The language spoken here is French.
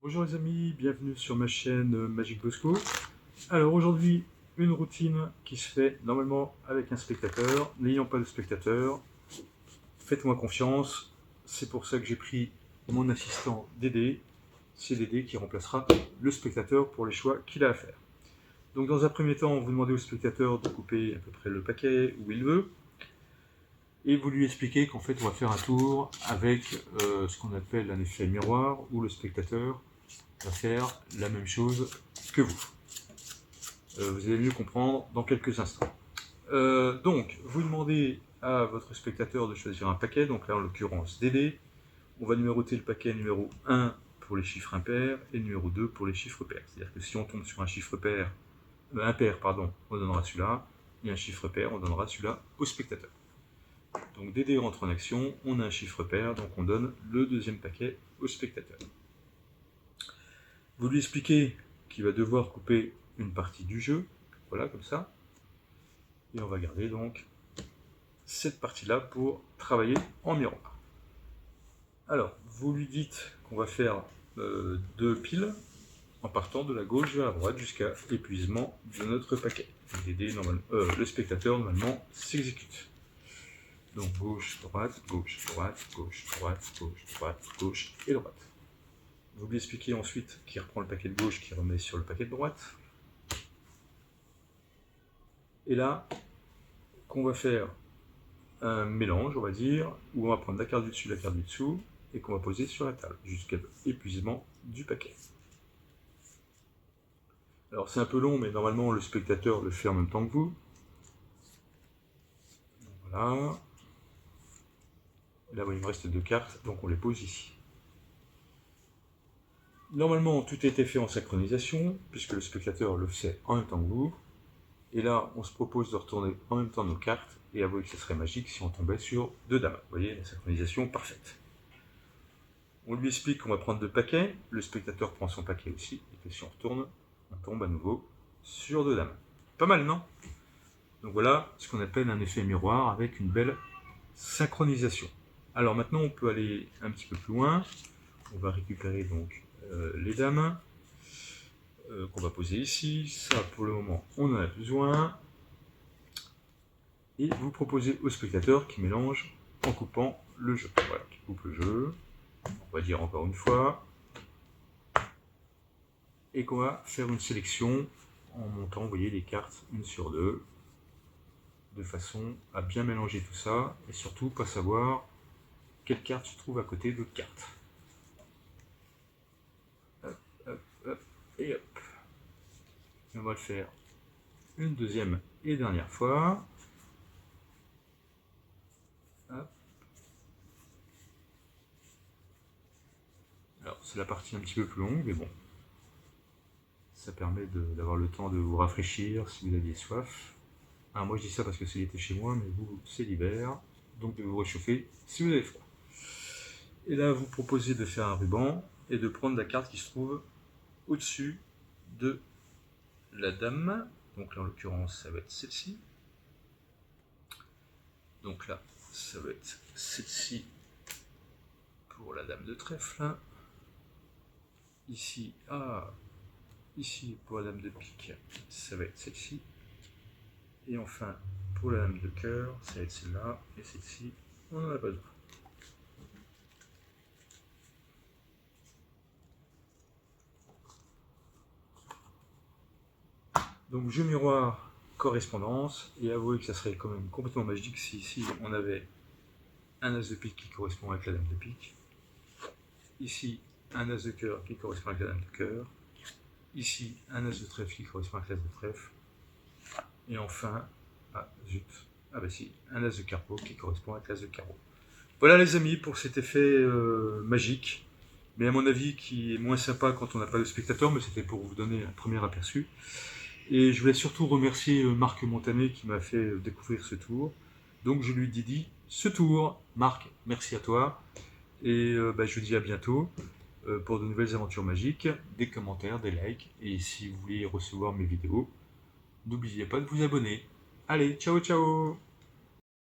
Bonjour les amis, bienvenue sur ma chaîne Magic Bosco. Alors aujourd'hui, une routine qui se fait normalement avec un spectateur. N'ayant pas de spectateur, faites-moi confiance. C'est pour ça que j'ai pris mon assistant Dédé. C'est Dédé qui remplacera le spectateur pour les choix qu'il a à faire. Donc dans un premier temps, vous demandez au spectateur de couper à peu près le paquet où il veut. Et vous lui expliquez qu'en fait on va faire un tour avec ce qu'on appelle un effet miroir, où le spectateur va faire la même chose que vous. Vous allez mieux comprendre dans quelques instants. Donc, vous demandez à votre spectateur de choisir un paquet, donc là en l'occurrence Dédé. On va numéroter le paquet numéro 1 pour les chiffres impairs et numéro 2 pour les chiffres pairs. C'est-à-dire que si on tombe sur un chiffre impair, on donnera celui-là, et un chiffre pair, on donnera celui-là au spectateur. Donc Dédé rentre en action, on a un chiffre pair, donc on donne le deuxième paquet au spectateur. Vous lui expliquez qu'il va devoir couper une partie du jeu, voilà, comme ça. Et on va garder donc cette partie-là pour travailler en miroir. Alors, vous lui dites qu'on va faire 2 piles en partant de la gauche vers la droite jusqu'à épuisement de notre paquet. Le spectateur, normalement, s'exécute. Donc gauche, droite, gauche, droite, gauche, droite, gauche, droite, gauche et droite. Vous lui expliquez ensuite qu'il reprend le paquet de gauche, qu'il remet sur le paquet de droite. Et là, qu'on va faire un mélange, on va dire, où on va prendre la carte du dessus, la carte du dessous, et qu'on va poser sur la table, jusqu'à l'épuisement du paquet. Alors c'est un peu long, mais normalement le spectateur le fait en même temps que vous. Voilà. Là, il me reste 2 cartes, donc on les pose ici. Normalement, tout a été fait en synchronisation, puisque le spectateur le fait en même temps que vous. Et là, on se propose de retourner en même temps nos cartes, et avouez que ce serait magique si on tombait sur 2 dames. Vous voyez, la synchronisation parfaite. On lui explique qu'on va prendre 2 paquets, le spectateur prend son paquet aussi, et que si on retourne, on tombe à nouveau sur 2 dames. Pas mal, non? Donc voilà ce qu'on appelle un effet miroir avec une belle synchronisation. Alors maintenant, on peut aller un petit peu plus loin. On va récupérer donc les dames qu'on va poser ici. Ça, pour le moment, on en a besoin. Et vous proposez au spectateur qui mélange en coupant le jeu. Voilà, qui coupe le jeu. On va dire encore une fois. Et qu'on va faire une sélection en montant, vous voyez, les cartes une sur deux, de façon à bien mélanger tout ça, et surtout pas savoir quelle carte se trouve à côté d'autres cartes. Hop, hop, hop, et hop. Et on va le faire une deuxième et dernière fois. Hop. Alors c'est la partie un petit peu plus longue, mais bon. Ça permet d'avoir le temps de vous rafraîchir si vous aviez soif. Alors moi je dis ça parce que c'est l'été chez moi, mais vous c'est l'hiver, donc de vous réchauffer si vous avez froid. Et là vous proposez de faire un ruban et de prendre la carte qui se trouve au-dessus de la dame. Donc là en l'occurrence ça va être celle-ci. Donc là ça va être celle-ci pour la dame de trèfle. Ici, ici pour la dame de pique, ça va être celle-ci. Et enfin pour la dame de cœur, ça va être celle-là, et celle-ci, on n'en a pas besoin. Donc jeu miroir, correspondance, et avouez que ça serait quand même complètement magique si ici on avait un as de pique qui correspond avec la dame de pique, ici un as de cœur qui correspond avec la dame de cœur, ici un as de trèfle qui correspond avec l'as de trèfle, et enfin, un as de carreau qui correspond avec l'as de carreau. Voilà les amis pour cet effet magique, mais à mon avis qui est moins sympa quand on n'a pas de spectateur, mais c'était pour vous donner un premier aperçu. Et je voulais surtout remercier Marc Montanet qui m'a fait découvrir ce tour. Donc je lui dédie ce tour. Marc, merci à toi. Et je vous dis à bientôt pour de nouvelles aventures magiques, des commentaires, des likes. Et si vous voulez recevoir mes vidéos, n'oubliez pas de vous abonner. Allez, ciao ciao!